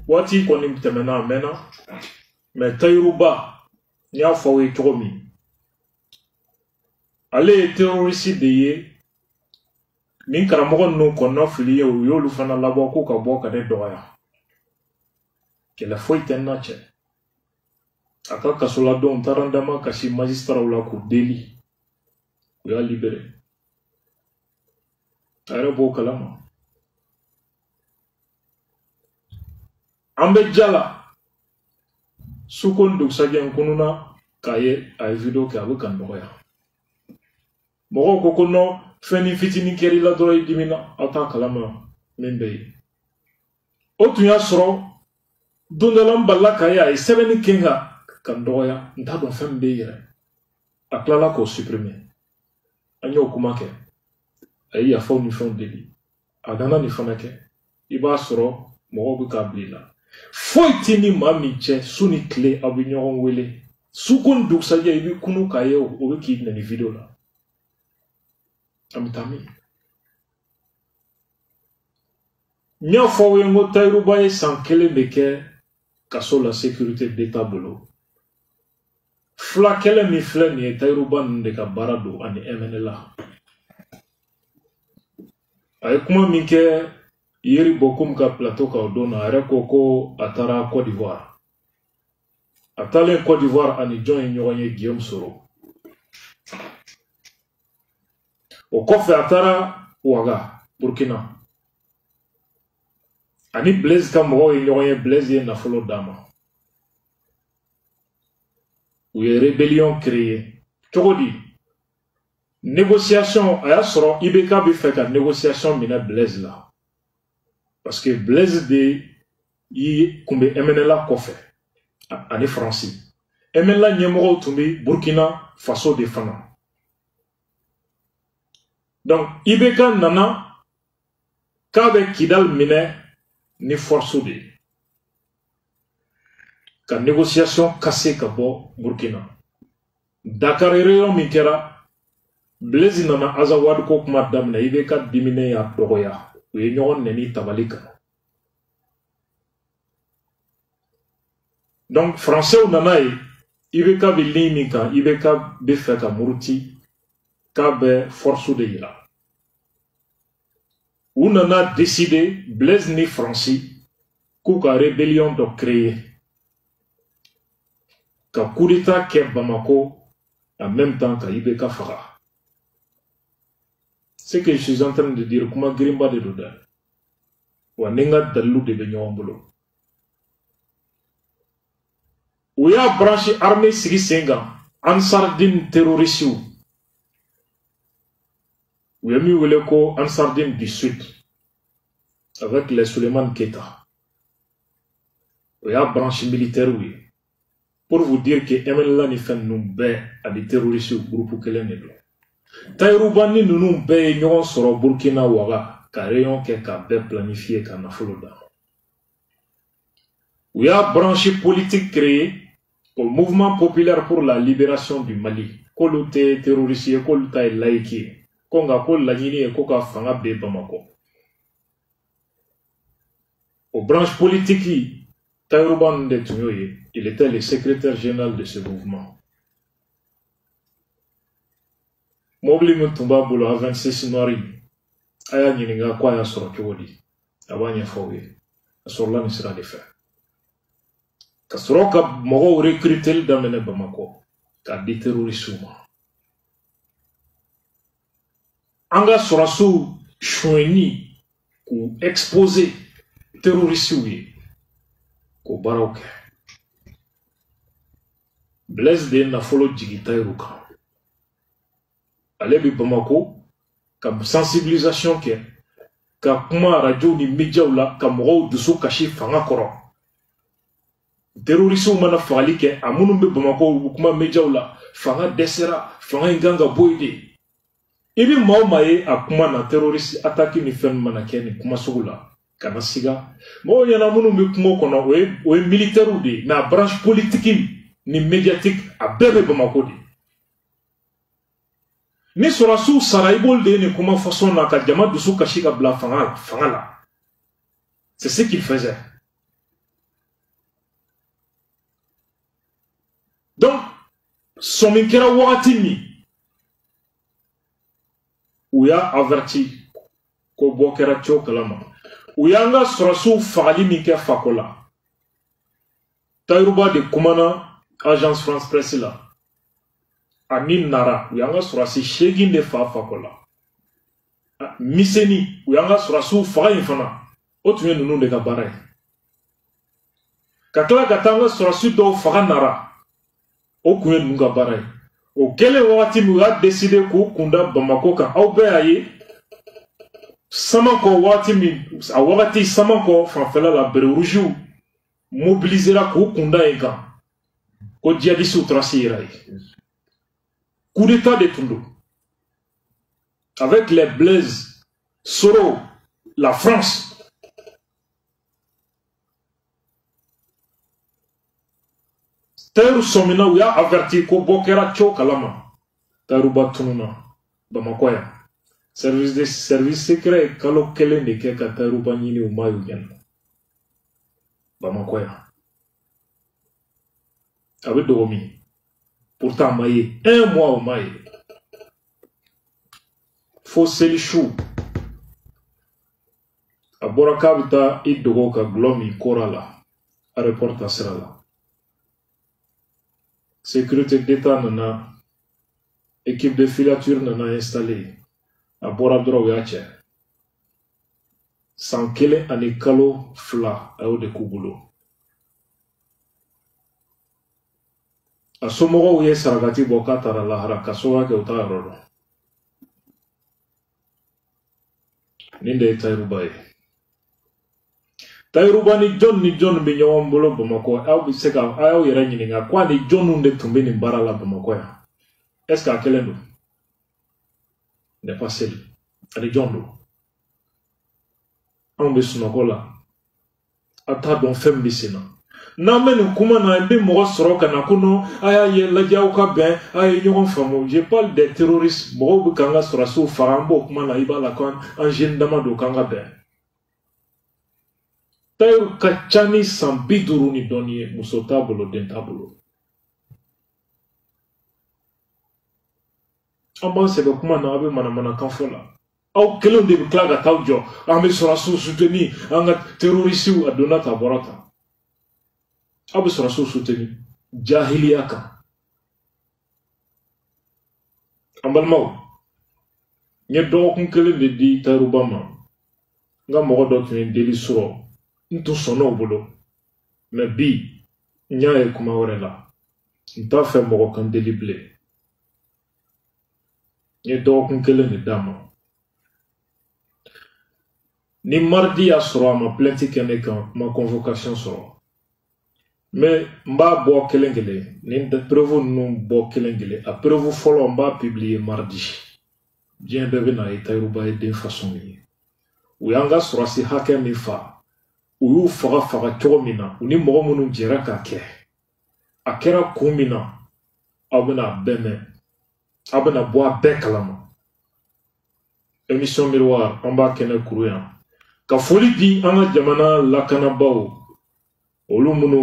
Wati koni mtemena mena. Mais Tahirou-Ba, nya fawe tromi. Ale terroriste de ye. Min karamogo no kono fili yo yolu fana labo ko ka bo ka de doya. Que la foi tenna che. Aka kasola don tarandama kasi magistrat ou la cour délit. Ou ya libéré. Ayra bo kalama. Ambe jala. Sukon duk sajen kununa kaye ay video ke abu kan doya. Mogo kokono feni fitini keri la doroy dimina ata kalama membe. Otunya soro Dundalam Balakaya et Seveni Kenga Kandoya, Ndadon Fembe yere. Aklala ko supprimer. Anyo kumake. Ayi afo ni fon deli. Adana ni fonake. Iba soro mogo kablila. Foitini mami che suni clé abinyon wele. Sukun duk saja ibi kunu kaye obe kidne ni video la. Amitami. Nya fowe ngo Tahirou-Ba e sankele meke kaso la sécurité d'État bolo. Fla kele mi fle ni Tahirou-Ba nde ka barado ani MNLA. Ay kuma minke yeri bokum ka plateau ka odona are koko atara Côte d'Ivoire. Atale Côte d'Ivoire ani John Nyoye Guillaume Soro. O kofe atara Ouaga, Burkina. Ani Blaise Kamoro et Nyoye Blaise ye na folo dama. Ou ye rébellion créée. Chokodi. Négociation, aya soro Ibeka bi fait ka négociation mina Blaise la. Parce que Blaise de yi kumbe MNLA kofe. Ani Franci. MNLA nyemoro tumbi Burkina Faso de Fana. Donc Ibeka nana kabe Kidal mine ni force de ka négociation cassée ka bo Burkina. Dakar réunion mikera Blaise nana Azawad ko kuma damna Ibeka dimine ya dogoya u ye ñogon neni tabalika. Donc français ou nana Ibeka bi limika Ibeka bi fe ka muruti ka be force de yira. Ou nana décidé, Blaise ni Franci, qu'aucun rébellion de créer. Qu'un coup d'état qu'est Bamako, en même temps qu'à Ibeka Fara. C'est que je suis en train de dire, comment Grimba de Doda. Ou un engat dalou de Benyambolo. Ou y a branché armée Sri Senga, en sardine terroriste. Ou y a mis Weleko en sardine du sud. Avec les Suleiman Keta. Ou y a branché militaire, oui. Pour vous dire que MNLA ni fait nous bé à des terroristes au groupe que l'on est. Tahirou-Ba ni nous bé nous sera Burkina Ouaga, car rayon que bé planifié qu'à Nafoloda. Ou y a branché politique créé au mouvement populaire pour la libération du Mali. Kolote terroriste, kolota laïki. Konga kol la Guinée et koka fanga be Bamako. Aux branches politiques, Tahirou-Ba Ndetunyoye, il était le secrétaire général de ce mouvement. Mobli Mutumba Bolo a 26 Nori. Aya Nininga Kwaya Sorokodi. Abanya Fawe. Asorla ne sera de fait. Kasoroka Moro recruté d'amener Bamako. Ka déterrorisuma. Anga Sorasu Choueni ou exposé terroriste ko baroke. Blaise de na folo jigi Tahirou-Ka. Alebi Bamako, comme sensibilisation ke, ka kuma radio ni media la, ka moro dusu kashi fanga koro. Terroriste ou mana fali ke, amunu be Bamako kuma media la, fanga desera, fanga inganga boyde. Ibi maumaye a kuma na terroriste attaque ni fen manake ni kuma sugula. Kana siga. Mo yana munu me kuma kono we militaire ou de, na branche politique ni médiatique a bébé Bamako de. Ni Sorasu Saraibol de ni kuma façon na ka jama dusu kashi ka bla fanga la. C'est ce qu'il faisait. sɔmi kɛra wagati min u y'a averti ko bɔ kɛra cɛw kalama u y'an ka sɔrɔsiw fagali min kɛ Fako la Tayiruba de kumana agence France Presse la ani Nara u y'an ka sɔrɔsi 8 de fa Fako la Miseni u y'an ka sɔrɔsiw faga in fana o tun ye ninnu de ka baara ye ka tila ka taa an ka sɔrɔsi dɔw faga Nara o kun ye ninnu ka baara ye o kɛlen wagati min u y'a décidé k'u kunda Bamako kan aw bɛɛ y'a ye Samakɔ wagati min a wagati Samakɔ fanfɛla la bere rouge mobilisera k'u kunda yen kan ko djihadistes taara se yɛrɛ ye coup d'état de tun don avec les Blaise Soro la France Tayiru sɔmina u y'a averti ko bɔ kɛra cɛw kalama Tayiruba tununa Bamako yan service secret kalo kelen de kɛ ka Tayiruba ɲini u ma y'u ɲɛna Bamako yan a bɛ dogo min pourtant a ma ye 1 mois o ma ye fo seli su a bɔra k'a bɛ taa i dogo ka gulɔ min kora la aéroport ta sira la sécurité d'état nana équipe de filature nana installé a bɔra dɔrɔn u y'a cɛ san 1 ani kalo 2 a y'o de k'u bolo a somɔgɔw ye sarakati bɔ k'a taara lahara ka sababuya kɛ u t'a yɔrɔ dɔn nin de ye Tayiruba ye Tayiruba ni jɔn bɛ ɲɔgɔn bolo Bamako aw bɛ se ka a y'aw yɛrɛ ɲininka ko ani jɔnw de tun bɛ nin baara la Bamako yan est ce que a kelen don n'est pas seli ani jɔn don anw bɛ sunɔgɔ la a t'a dɔn fɛn min bɛ sen na n'an bɛ nin kuma na n bɛ mɔgɔ sɔrɔ ka na ko non a y'a ye lajɛ aw ka bɛn a ye ɲɔgɔn faamu je parle des terroristes mɔgɔw bɛ k'an ka sɔrɔsiw faga an b'o kuma na i b'a la ko an jeune dama don k'an ka bɛn Tayiru ka ca ni san 50 ni dɔɔnin ye muso t'a bolo den t'a bolo an b'an sɛbɛ kuma na a bɛ manamanakan fɔ la aw kelenw de bɛ tila ka t'aw jɔ an bɛ sɔrɔsiw soutenir an ka terroristes a donna ta bɔra ta aw bɛ sɔrɔsiw soutenir jahiliya kan an balimaw n ye dɔgɔkun kelen de di Tayiruba ma n ka mɔgɔ dɔ tun ye deli sɔrɔ n tun sɔnna o bolo mais bi n y'a ye kuma wɛrɛ la n t'a fɛ mɔgɔ kan deli bilen n ye dɔgɔkun kelen de d'a ma ni mardi y'a sɔrɔ a ma plainte kɛ ne kan ma convocation sɔrɔ mais n b'a bɔ kelen kelen ni preuve ninnu bɔ kelen kelen a preuve fɔlɔ n b'a publier mardi diɲɛ bɛɛ bɛ na ye Tayiruba ye den façon min ye u y'an ka sɔrɔsi hakɛ min fa u y'u faga cogo min na u ni mɔgɔ minnu jɛra k'a kɛ a kɛra kun min na aw bɛna bɛɛ mɛn aw bɛna bɔ a bɛɛ kalama émission Miroir an b'a kɛnɛ kuru yan ka foli di an ka jamana lakanabaaw olu minnu